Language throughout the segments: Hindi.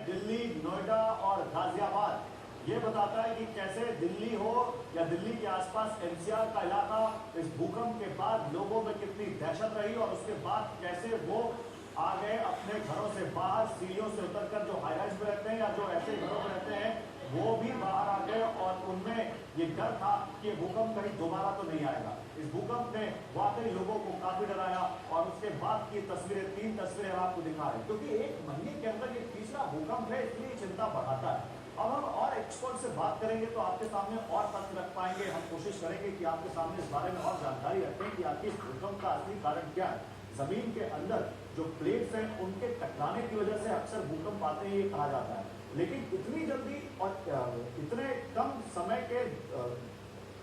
दिल्ली, नोएडा और गाजियाबाद। ये बताता है कि कैसे दिल्ली हो या दिल्ली के आसपास एनसीआर का इलाका इस भूकंप के बाद लोगों में कितनी दहशत रही और उसके बाद कैसे वो आ गए अपने घरों से बाहर, सीढ़ियों से उतरकर जो हाई राइज में रहते हैं या जो ऐसे घरों में रहते हैं वो भी बाहर आ गए और उनमें ये डर था कि ये भूकंप कहीं दोबारा तो नहीं आएगा। इस भूकंप ने वाकई लोगों को काफी डराया और उसके बाद की तस्वीरें, 3 तस्वीरें हम आपको दिखा रहे हैं क्योंकि एक महीने के अंदर ये तीसरा भूकंप है, इसलिए चिंता बढ़ाता है। अब हम और एक्सपर्ट से बात करेंगे तो आपके सामने और तथ्य रख पाएंगे। हम कोशिश करेंगे कि आपके सामने इस बारे में और जानकारी रखें कि आखिर इस भूकंप का असली कारण क्या है। जमीन के अंदर जो प्लेट्स हैं उनके टकराने की वजह से अक्सर भूकंप आते हैं, ये कहा जाता है। लेकिन इतनी जल्दी और इतने कम समय के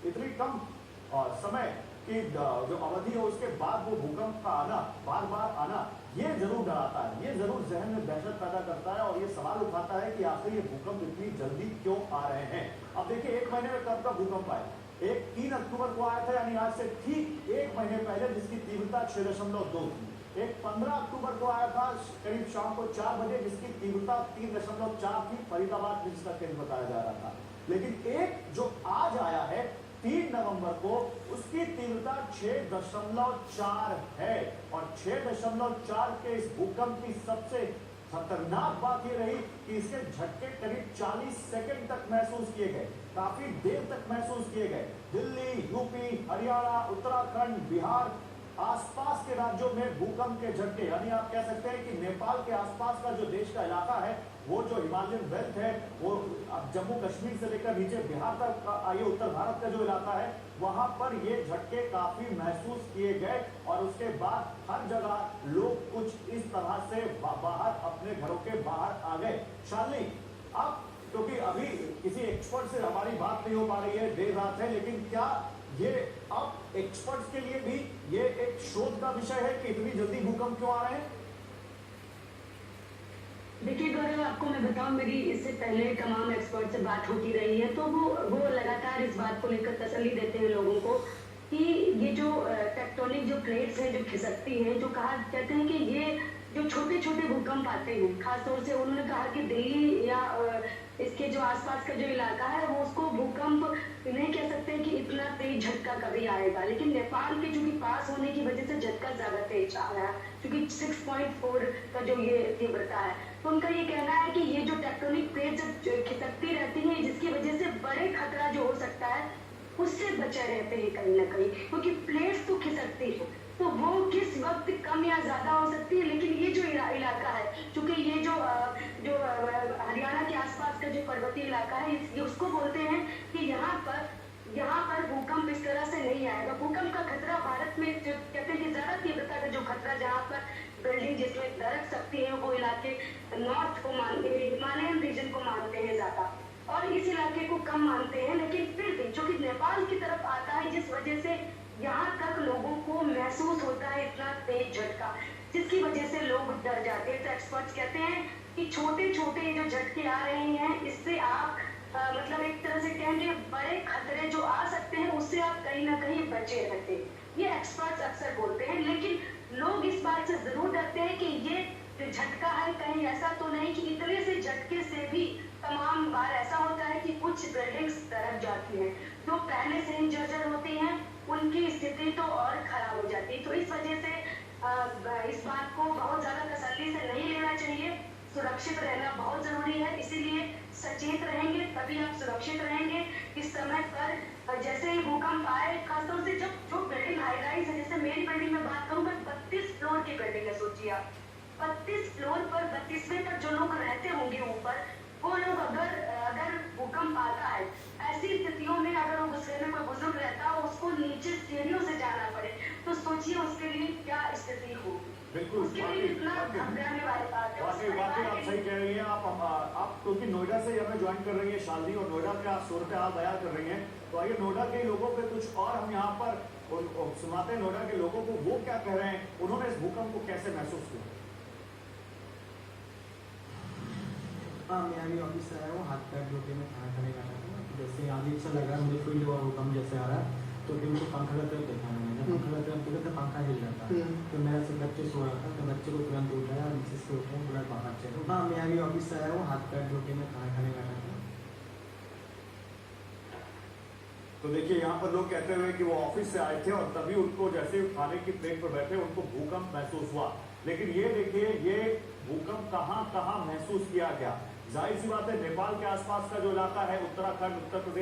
इतनी कम समय की जो अवधि है उसके बाद वो भूकंप का आना, बार बार आना, ये जरूर डराता है, ये जरूर जहन में दहशत पैदा करता है और ये सवाल उठाता है कि आखिर ये भूकंप इतनी जल्दी क्यों आ रहे हैं। अब देखिए, एक महीने में कब का भूकंप आया? एक 3 अक्टूबर को आया था, यानी आज से ठीक 1 महीने पहले, जिसकी तीव्रता 6.2 थी। एक 15 अक्टूबर को आया था करीब शाम को 4 बजे, जिसकी तीव्रता 3.4 थी। फरीदाबाद में इसका केंद्र बताया जा रहा था। लेकिन एक जो आज आया है 3 नवंबर को, उसकी तीव्रता 6.4 है और 6.4 के इस भूकंप की सबसे खतरनाक बात यह रही कि इसके झटके करीब 40 सेकंड तक महसूस किए गए, काफी देर तक महसूस किए गए। दिल्ली, यूपी, हरियाणा, उत्तराखंड, बिहार, आसपास के राज्यों में भूकंप के झटके, यानी आप कह सकते हैं कि नेपाल के आसपास का जो देश का इलाका है, वो जो हिमालयन बेल्ट है, वो जम्मू कश्मीर से लेकर नीचे बिहार तक ये उत्तर भारत का जो इलाका है, वहां पर ये झटके काफी महसूस किए गए और उसके बाद हर जगह लोग कुछ इस तरह से बाहर, अपने घरों के बाहर आ गए। शालिनी, आप, क्योंकि अभी किसी एक्सपर्ट से हमारी बात नहीं हो पा रही है, देर रात है, लेकिन क्या ये अब एक्सपर्ट्स के लिए भी ये एक शोध का विषय है कि इतनी जल्दी भूकंप क्यों आ रहे हैं? देखिए गौरव, आपको मैं बताऊं, मेरी इससे पहले तमाम एक्सपर्ट से बात होती रही है, तो वो लगातार इस बात को लेकर तसल्ली देते हैं लोगों को कि ये जो टेक्टोनिक जो प्लेट्स हैं जो खिसकती हैं, जो कहा कहते हैं कि ये जो छोटे छोटे भूकंप आते हैं, खासतौर से उन्होंने कहा कि दिल्ली या इसके जो आसपास का जो इलाका है वो उसको भूकंप नहीं कह सकते कि इतना तेज झटका कभी आएगा, लेकिन नेपाल के चूंकि पास होने की वजह से झटका ज्यादा तेज आ रहा है, क्योंकि 6.4 का जो ये तीव्रता है। तो उनका ये कहना है कि ये जो टेक्टोनिक प्लेट जब खिसकती रहती है, जिसकी वजह से बड़े खतरा जो हो सकता है उससे बचे रहते हैं कहीं ना कहीं, क्योंकि प्लेट्स तो खिसकती है, तो वो किस वक्त कम या ज्यादा हो सकती है। लेकिन ये जो इलाका है, चूंकि ये जो हरियाणा के आसपास का जो पर्वतीय इलाका है, ये उसको बोलते हैं कि यहाँ पर भूकंप इस तरह से नहीं आएगा। भूकंप का खतरा भारत में जो कहते हैं कि ज्यादा तीव्रता का जो खतरा, जहाँ पर बिल्डिंग जिसमें दरक सकती है, वो इलाके नॉर्थ को मानते हैं, हिमालयन रीजन को मानते हैं ज्यादा, और इस इलाके को कम मानते हैं। लेकिन फिर भी जो कि नेपाल की तरफ आता है, जिस वजह से यहाँ तक लोगों को महसूस होता है इतना तेज झटका, जिसकी वजह से लोग डर जाते हैं। तो एक्सपर्ट्स कहते हैं कि छोटे छोटे जो झटके आ रहे हैं, इससे आप मतलब एक तरह से कहेंगे बड़े खतरे जो आ सकते हैं, उससे आप कहीं ना कहीं बचे रहते हैं। ये एक्सपर्ट्स अक्सर बोलते हैं, लेकिन लोग इस बात से जरूर डरते हैं कि ये जो झटका है, कहीं ऐसा तो नहीं कि इतने से झटके से भी तमाम बार ऐसा होता है कि कुछ बिल्डिंग्स दरक जाती हैं, जो पहले से ही जर्जर होती हैं, उनकी स्थिति तो और खराब हो जाती है। तो इस वजह से इस बात को बहुत ज्यादा तसल्ली से नहीं लेना चाहिए, सुरक्षित रहना बहुत जरूरी है, इसीलिए सचेत रहेंगे तभी आप सुरक्षित रहेंगे। इस समय पर जैसे ही भूकंप आए, खासतौर से जब जो बिल्डिंग हाई राइज है, जैसे मेरी बिल्डिंग में बात करूँ, 32 फ्लोर की बिल्डिंग है, सोचिए आप 32 फ्लोर पर 32वें पर जो लोग रहते होंगे ऊपर, वो लोग अगर भूकंप आता है, ऐसी स्थितियों में अगर वो गुस्से में कोई बुजुर्ग रहता हो, उसको नीचे सीढ़ियों से जाना पड़े, तो सोचिए उसके लिए क्या स्थिति होगी। बिल्कुल, उसके लिए इतना घबराने वाली बात है। वाकई आप सही कह रही हैं। आप क्योंकि नोएडा से हमें ज्वाइन कर रही है शालिनी, और नोएडा का सूरत हाल बयान कर रही हैं, तो आइए नोएडा के लोगों पे कुछ और हम यहाँ पर सुनाते हैं। नोएडा के लोगों को वो क्या कह रहे हैं, उन्होंने इस भूकंप को कैसे महसूस किया। हाँ, मैं अभी ऑफिस से आया हूँ, हाथ पैर धो के मैं खाना खाने का था। जैसे अभी अच्छा लग रहा है मुझे, फील हुआ भूकंप जैसे आ रहा है, तो फिर मुझे पंखा का तरफ देखा मैंने, जब पंखा का तरफ देखा तो पंखा हिल जाता है। तो मेरा से बच्चे सो रहा था, तो बच्चे को तुरंत उठाया, नीचे से उठाया, पूरा बाहर चले। हाँ, मैं अभी ऑफिस से आया हूँ, हाथ हाथ पैर धो के मैं खाना खाने बैठा था। तो देखिए यहाँ पर लोग कहते हुए कि वो ऑफिस से आए थे और तभी उनको जैसे खाने की प्लेट पर बैठे उनको भूकंप महसूस हुआ। लेकिन ये देखिए ये भूकंप कहाँ कहाँ महसूस किया गया। जाहिर सी बात है नेपाल के आसपास का जो इलाका है उत्तराखंड, उत्तर प्रदेश